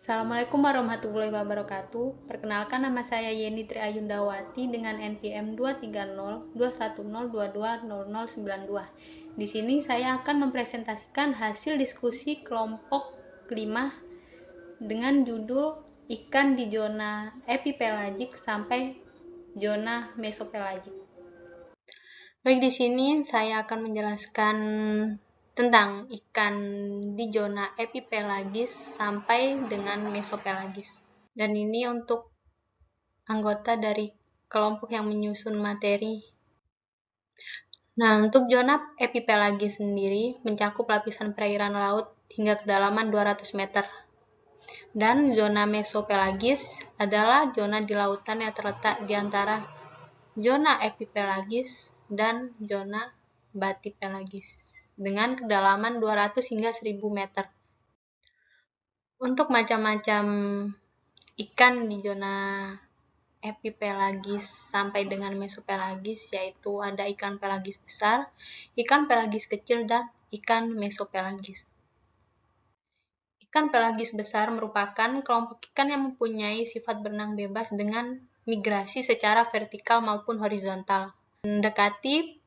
Assalamualaikum warahmatullahi wabarakatuh. Perkenalkan, nama saya Yeni Tri Ayundawati dengan NPM 2302102200092. Di sini saya akan mempresentasikan hasil diskusi kelompok 5 dengan judul ikan di zona epipelagik sampai zona mesopelagik. Baik, di sini saya akan menjelaskan tentang ikan di zona epipelagis sampai dengan mesopelagis. Dan ini untuk anggota dari kelompok yang menyusun materi. Nah, untuk zona epipelagis sendiri mencakup lapisan perairan laut hingga kedalaman 200 meter. Dan zona mesopelagis adalah zona di lautan yang terletak di antara zona epipelagis dan zona batipelagis dengan kedalaman 200 hingga 1000 meter. Untuk macam-macam ikan di zona epipelagis sampai dengan mesopelagis, yaitu ada ikan pelagis besar, ikan pelagis kecil, dan ikan mesopelagis. Ikan pelagis besar merupakan kelompok ikan yang mempunyai sifat berenang bebas dengan migrasi secara vertikal maupun horizontal, mendekati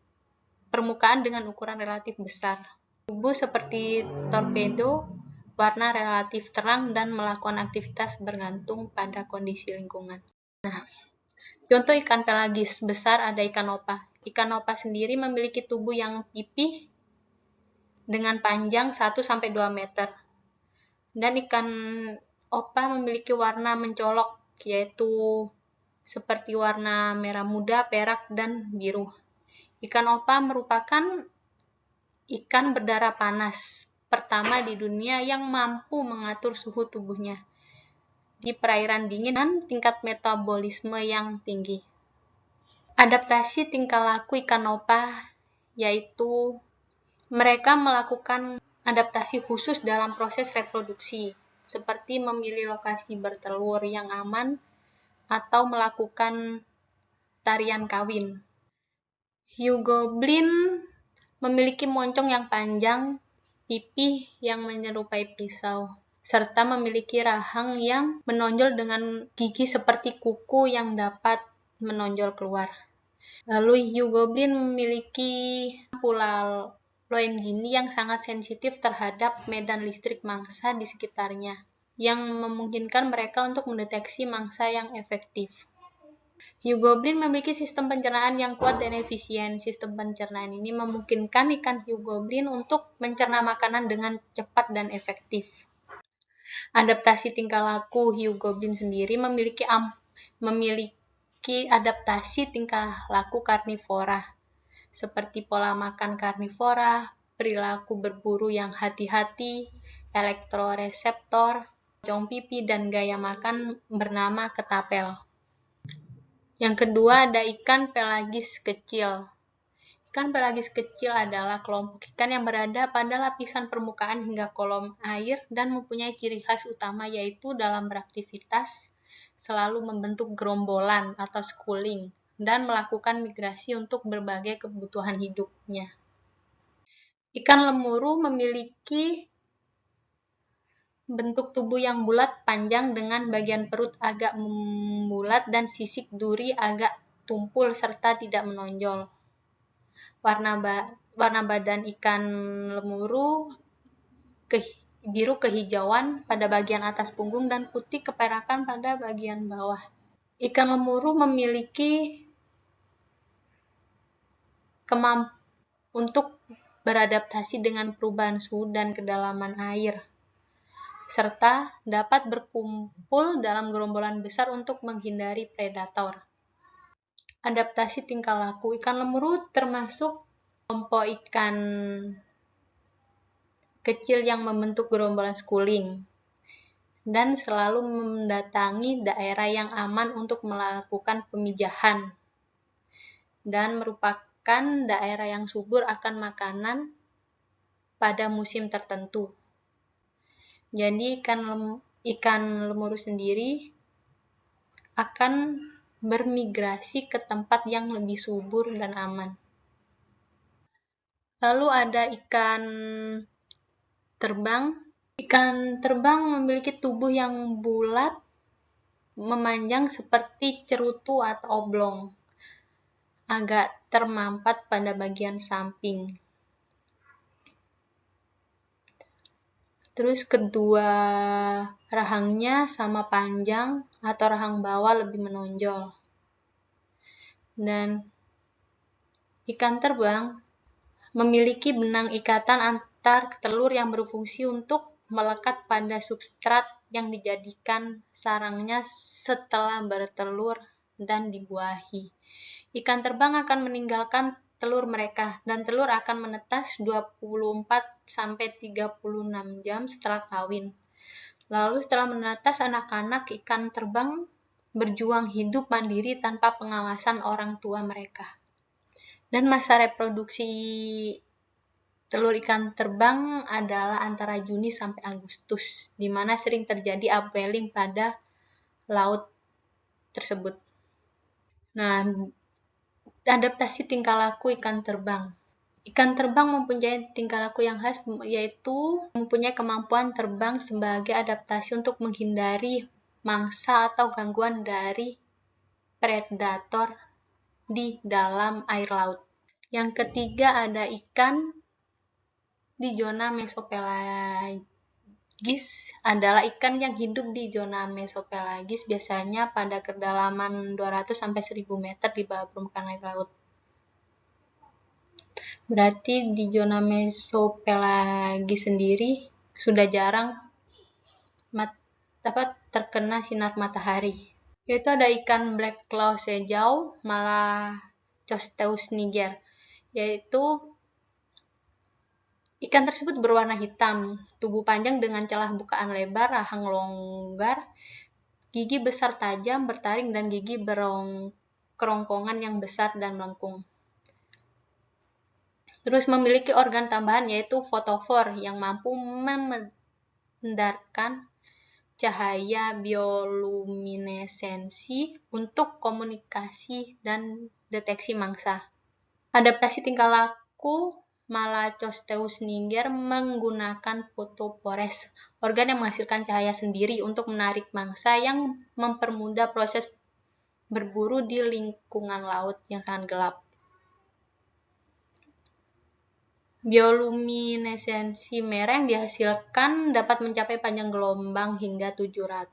permukaan dengan ukuran relatif besar. Tubuh seperti torpedo, warna relatif terang, dan melakukan aktivitas bergantung pada kondisi lingkungan. Nah, contoh ikan pelagis besar ada ikan opa. Ikan opa sendiri memiliki tubuh yang pipih dengan panjang 1-2 meter. Dan ikan opa memiliki warna mencolok, yaitu seperti warna merah muda, perak, dan biru. Ikan opa merupakan ikan berdarah panas pertama di dunia yang mampu mengatur suhu tubuhnya di perairan dingin dan tingkat metabolisme yang tinggi. Adaptasi tingkah laku ikan opa yaitu mereka melakukan adaptasi khusus dalam proses reproduksi, seperti memilih lokasi bertelur yang aman atau melakukan tarian kawin. Hiu goblin memiliki moncong yang panjang, pipih yang menyerupai pisau, serta memiliki rahang yang menonjol dengan gigi seperti kuku yang dapat menonjol keluar. Lalu hiu goblin memiliki pula Loengini yang sangat sensitif terhadap medan listrik mangsa di sekitarnya, yang memungkinkan mereka untuk mendeteksi mangsa yang efektif. Hiu goblin memiliki sistem pencernaan yang kuat dan efisien. Sistem pencernaan ini memungkinkan ikan hiu goblin untuk mencerna makanan dengan cepat dan efektif. Adaptasi tingkah laku hiu goblin sendiri memiliki adaptasi tingkah laku karnivora, seperti pola makan karnivora, perilaku berburu yang hati-hati, elektroreseptor, moncong pipi, dan gaya makan bernama ketapel. Yang kedua ada ikan pelagis kecil. Ikan pelagis kecil adalah kelompok ikan yang berada pada lapisan permukaan hingga kolom air dan mempunyai ciri khas utama yaitu dalam beraktivitas selalu membentuk gerombolan atau schooling dan melakukan migrasi untuk berbagai kebutuhan hidupnya. Ikan lemuru memiliki bentuk tubuh yang bulat panjang dengan bagian perut agak membulat dan sisik duri agak tumpul serta tidak menonjol. Warna badan ikan lemuru biru kehijauan pada bagian atas punggung dan putih keperakan pada bagian bawah. Ikan lemuru memiliki kemampuan untuk beradaptasi dengan perubahan suhu dan kedalaman air, serta dapat berkumpul dalam gerombolan besar untuk menghindari predator. Adaptasi tingkah laku ikan lemuru termasuk kelompok ikan kecil yang membentuk gerombolan schooling dan selalu mendatangi daerah yang aman untuk melakukan pemijahan dan merupakan daerah yang subur akan makanan pada musim tertentu. Jadi ikan lemuru sendiri akan bermigrasi ke tempat yang lebih subur dan aman. Lalu ada ikan terbang Ikan terbang memiliki tubuh yang bulat, memanjang seperti cerutu atau oblong, agak termampat pada bagian samping. Terus kedua rahangnya sama panjang atau rahang bawah lebih menonjol. Dan ikan terbang memiliki benang ikatan antar telur yang berfungsi untuk melekat pada substrat yang dijadikan sarangnya setelah bertelur dan dibuahi. Ikan terbang akan meninggalkan telur mereka dan telur akan menetas 24-36 jam setelah kawin. Lalu setelah menetas, anak-anak ikan terbang berjuang hidup mandiri tanpa pengawasan orang tua mereka. Dan masa reproduksi telur ikan terbang adalah antara Juni sampai Agustus, di mana sering terjadi upwelling pada laut tersebut. Nah, adaptasi tingkah laku ikan terbang. Ikan terbang mempunyai tingkah laku yang khas, yaitu mempunyai kemampuan terbang sebagai adaptasi untuk menghindari mangsa atau gangguan dari predator di dalam air laut. Yang ketiga ada ikan di zona mesopelagis, adalah ikan yang hidup di zona mesopelagis biasanya pada kedalaman 200-1000 meter di bawah permukaan air laut. Berarti di zona mesopelagis sendiri sudah jarang terkena sinar matahari. Yaitu ada ikan black claw sejau, Malacosteus niger, yaitu ikan tersebut berwarna hitam, tubuh panjang dengan celah bukaan lebar, rahang longgar, gigi besar tajam, bertaring, dan gigi kerongkongan yang besar dan melengkung. Terus memiliki organ tambahan yaitu fotofor yang mampu memandarkan cahaya bioluminesensi untuk komunikasi dan deteksi mangsa. Adaptasi tingkah laku Malacosteus niger menggunakan fotopores, organ yang menghasilkan cahaya sendiri untuk menarik mangsa yang mempermudah proses berburu di lingkungan laut yang sangat gelap. Bioluminesensi merah yang dihasilkan dapat mencapai panjang gelombang hingga 700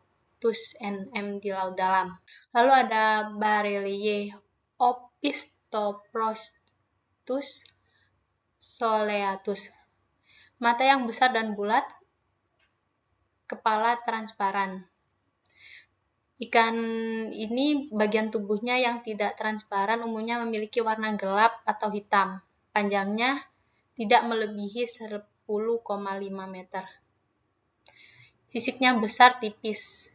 nm di laut dalam. Lalu ada Barelier Opisthoprostus soleatus, mata yang besar dan bulat, kepala transparan. Ikan ini bagian tubuhnya yang tidak transparan umumnya memiliki warna gelap atau hitam. Panjangnya tidak melebihi 10,5 meter. Sisiknya besar tipis.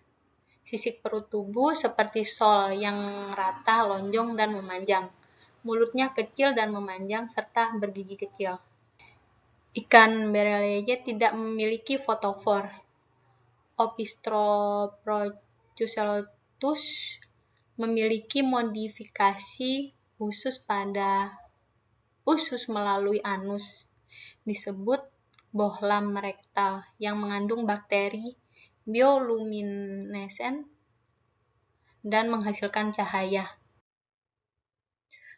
Sisik perut tubuh seperti sol yang rata, lonjong, dan memanjang. Mulutnya kecil dan memanjang serta bergigi kecil. Ikan berelier tidak memiliki fotofor. Opisthoprostus memiliki modifikasi khusus pada usus melalui anus, disebut bohlam rektal, yang mengandung bakteri bioluminescent dan menghasilkan cahaya.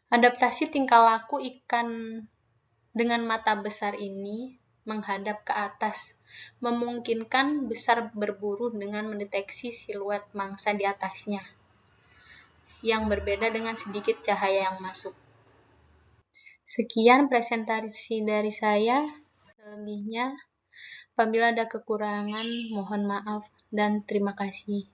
Adaptasi tingkah laku ikan dengan mata besar ini menghadap ke atas, memungkinkan besar berburu dengan mendeteksi siluet mangsa di atasnya, yang berbeda dengan sedikit cahaya yang masuk. Sekian presentasi dari saya, selebihnya apabila ada kekurangan mohon maaf dan terima kasih.